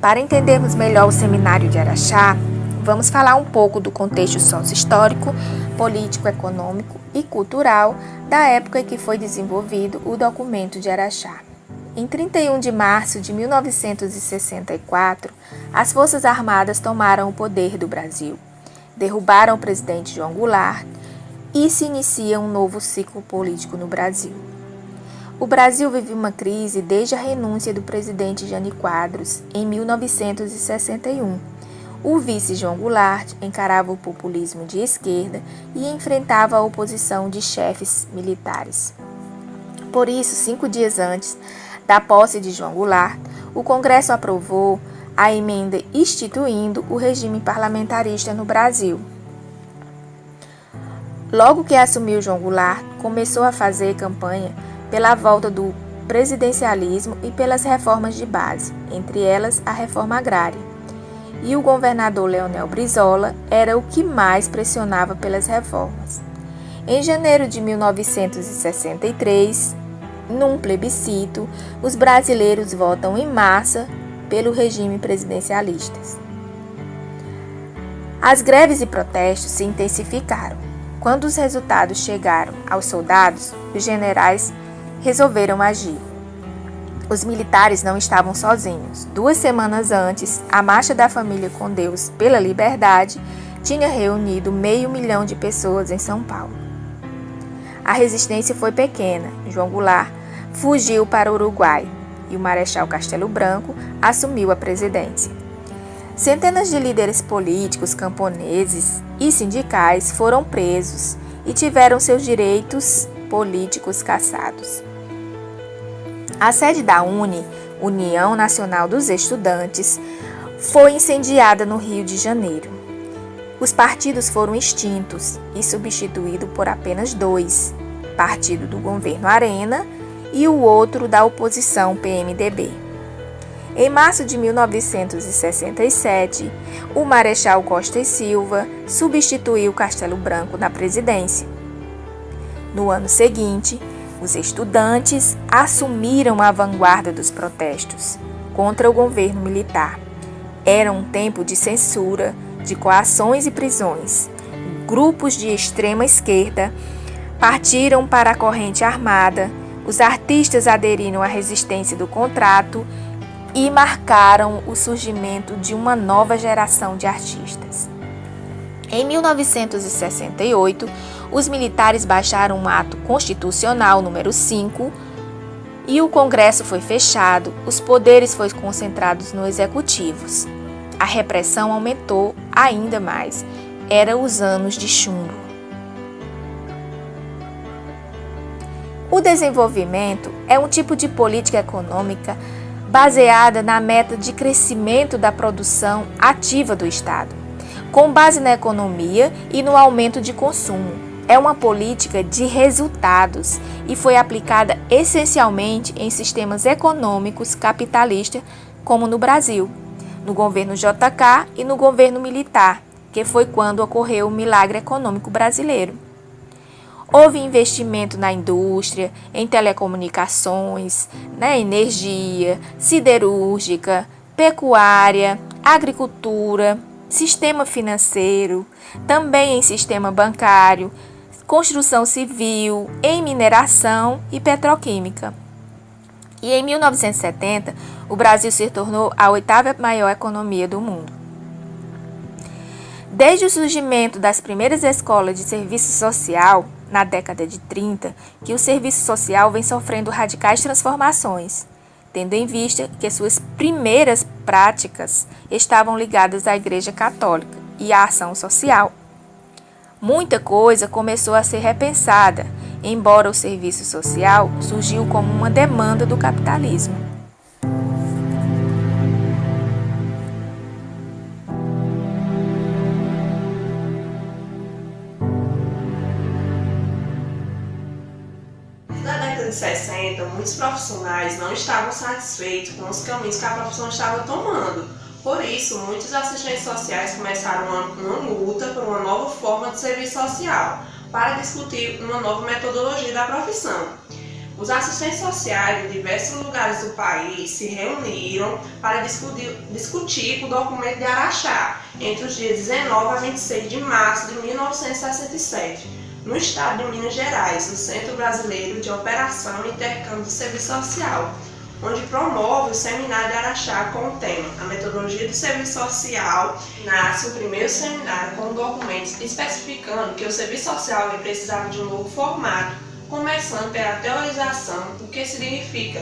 Para entendermos melhor o Seminário de Araxá, vamos falar um pouco do contexto sócio-histórico, político, econômico e cultural da época em que foi desenvolvido o Documento de Araxá. Em 31 de março de 1964, as Forças Armadas tomaram o poder do Brasil, derrubaram o presidente João Goulart e se inicia um novo ciclo político no Brasil. O Brasil vive uma crise desde a renúncia do presidente Jânio Quadros em 1961. O vice João Goulart encarava o populismo de esquerda e enfrentava a oposição de chefes militares. Por isso, 5 dias antes da posse de João Goulart, o Congresso aprovou a emenda instituindo o regime parlamentarista no Brasil. Logo que assumiu João Goulart, começou a fazer campanha pela volta do presidencialismo e pelas reformas de base, entre elas a reforma agrária. E o governador Leonel Brizola era o que mais pressionava pelas reformas. Em janeiro de 1963, num plebiscito, os brasileiros votam em massa pelo regime presidencialista. As greves e protestos se intensificaram. Quando os resultados chegaram aos soldados, os generais resolveram agir. Os militares não estavam sozinhos. 2 semanas antes, a Marcha da Família com Deus pela Liberdade tinha reunido 500.000 de pessoas em São Paulo. A resistência foi pequena. João Goulart fugiu para o Uruguai e o Marechal Castelo Branco assumiu a presidência. Centenas de líderes políticos, camponeses e sindicais foram presos e tiveram seus direitos políticos cassados. A sede da União Nacional dos Estudantes, foi incendiada no Rio de Janeiro. Os partidos foram extintos e substituídos por apenas 2, partido do governo Arena e o outro da oposição PMDB. Em março de 1967, o Marechal Costa e Silva substituiu Castelo Branco na presidência. No ano seguinte, os estudantes assumiram a vanguarda dos protestos contra o governo militar. Era um tempo de censura, de coações e prisões. Grupos de extrema esquerda partiram para a corrente armada, os artistas aderiram à resistência do contrato e marcaram o surgimento de uma nova geração de artistas. Em 1968, os militares baixaram um ato constitucional número 5 e o Congresso foi fechado, os poderes foram concentrados no executivos. A repressão aumentou ainda mais. Eram os anos de chumbo. O desenvolvimento é um tipo de política econômica baseada na meta de crescimento da produção ativa do Estado, com base na economia e no aumento de consumo. É uma política de resultados e foi aplicada essencialmente em sistemas econômicos capitalistas, como no Brasil, no governo JK e no governo militar, que foi quando ocorreu o milagre econômico brasileiro. Houve investimento na indústria, em telecomunicações, na energia, siderúrgica, pecuária, agricultura, sistema financeiro, também em sistema bancário, construção civil, em mineração e petroquímica. E em 1970, o Brasil se tornou a 8ª maior economia do mundo. Desde o surgimento das primeiras escolas de serviço social, na década de 30, que o serviço social vem sofrendo radicais transformações, tendo em vista que suas primeiras práticas estavam ligadas à Igreja Católica e à ação social. Muita coisa começou a ser repensada, embora o serviço social surgiu como uma demanda do capitalismo. Na década de 60, muitos profissionais não estavam satisfeitos com os caminhos que a profissão estava tomando. Por isso, muitos assistentes sociais começaram uma luta por uma nova forma de serviço social, para discutir uma nova metodologia da profissão. Os assistentes sociais de diversos lugares do país se reuniram para discutir o documento de Araxá entre os dias 19 a 26 de março de 1967, no estado de Minas Gerais, no Centro Brasileiro de Operação e Intercâmbio do Serviço Social, onde promove o seminário de Araxá com o tema A Metodologia do Serviço Social. Nasce o primeiro seminário com documentos especificando que o serviço social precisava de um novo formato, começando pela teorização, o que significa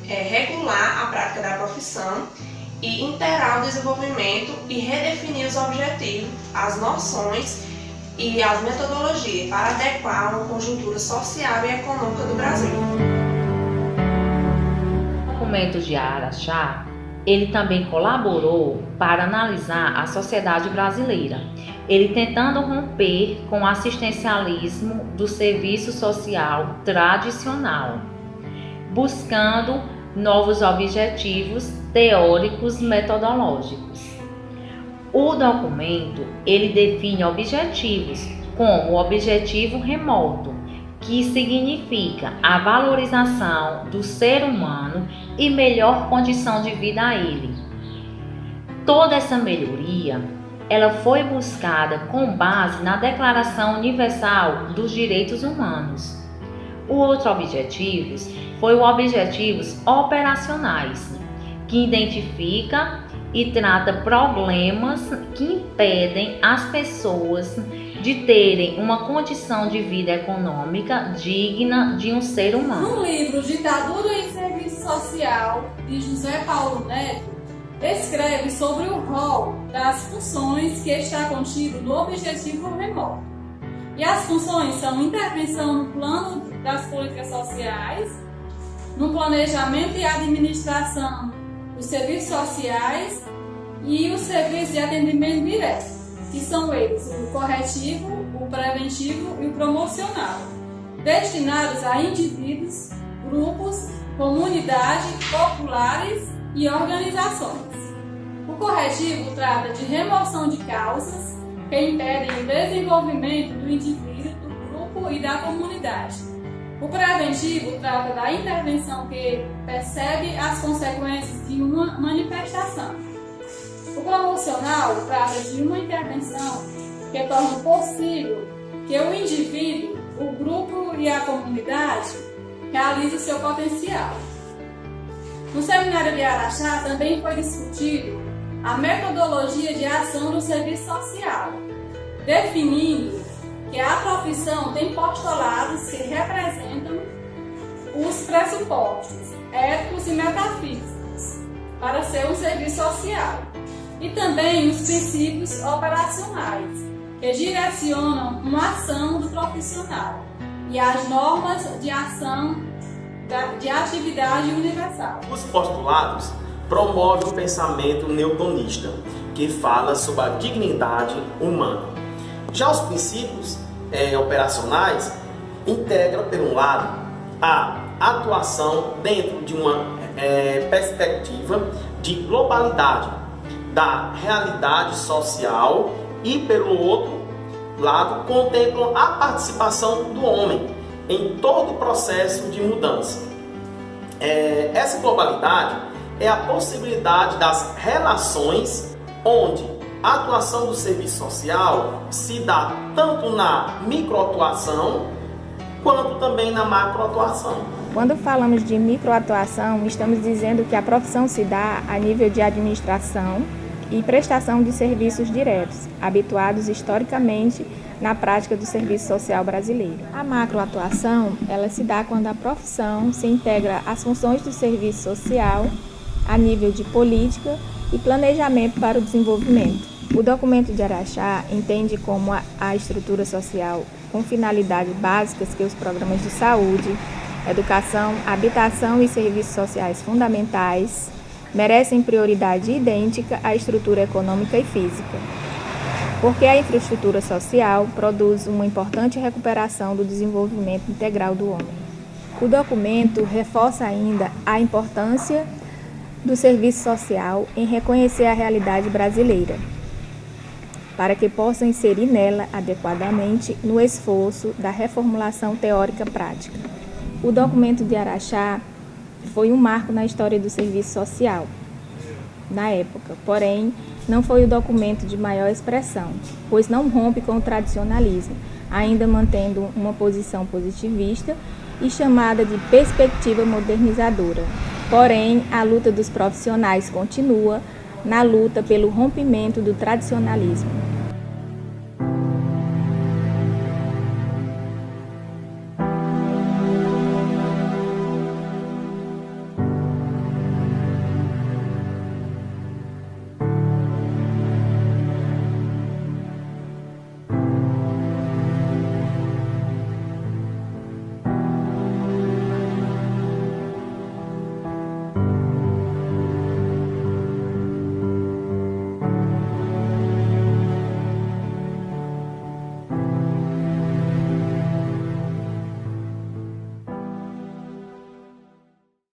regular a prática da profissão e interar o desenvolvimento e redefinir os objetivos, as noções e as metodologias para adequar uma conjuntura social e econômica do Brasil. O documento de Araxá, ele também colaborou para analisar a sociedade brasileira, ele tentando romper com o assistencialismo do serviço social tradicional, buscando novos objetivos teóricos metodológicos. O documento, ele define objetivos como o objetivo remoto, que significa a valorização do ser humano e melhor condição de vida a ele. Toda essa melhoria, ela foi buscada com base na Declaração Universal dos Direitos Humanos. O outro objetivo foi o objetivos operacionais, que identifica e trata problemas que impedem as pessoas de terem uma condição de vida econômica digna de um ser humano. No livro Ditadura e Serviço Social, de José Paulo Neto, escreve sobre o rol das funções que está contido no objetivo remoto. E as funções são intervenção no plano das políticas sociais, no planejamento e administração dos serviços sociais e os serviços de atendimento direto, que são eles o corretivo, o preventivo e o promocional, destinados a indivíduos, grupos, comunidades, populares e organizações. O corretivo trata de remoção de causas que impedem o desenvolvimento do indivíduo, do grupo e da comunidade. O preventivo trata da intervenção que percebe as consequências de uma manifestação. O promocional trata de uma intervenção que torna possível que o indivíduo, o grupo e a comunidade realizem seu potencial. No seminário de Araxá também foi discutido a metodologia de ação do serviço social, definindo que a profissão tem postulados que representam os pressupostos éticos e metafísicos para ser um serviço social, e também os princípios operacionais, que direcionam uma ação do profissional, e as normas de ação de atividade universal. Os postulados promovem o pensamento newtonista, que fala sobre a dignidade humana. Já os princípios operacionais integram, por um lado, a atuação dentro de uma perspectiva de globalidade da realidade social e, pelo outro lado, contemplam a participação do homem em todo o processo de mudança. Essa globalidade é a possibilidade das relações onde a atuação do serviço social se dá tanto na microatuação quanto também na macroatuação. Quando falamos de microatuação, estamos dizendo que a profissão se dá a nível de administração e prestação de serviços diretos, habituados historicamente na prática do serviço social brasileiro. A macroatuação, ela se dá quando a profissão se integra às funções do serviço social a nível de política e planejamento para o desenvolvimento. O documento de Araxá entende como a estrutura social com finalidades básicas que os programas de saúde, educação, habitação e serviços sociais fundamentais merecem prioridade idêntica à estrutura econômica e física, porque a infraestrutura social produz uma importante recuperação do desenvolvimento integral do homem. O documento reforça ainda a importância do serviço social em reconhecer a realidade brasileira, para que possa inserir nela adequadamente no esforço da reformulação teórica prática. O documento de Araxá foi um marco na história do serviço social na época, porém, não foi o documento de maior expressão, pois não rompe com o tradicionalismo, ainda mantendo uma posição positivista e chamada de perspectiva modernizadora. Porém, a luta dos profissionais continua na luta pelo rompimento do tradicionalismo.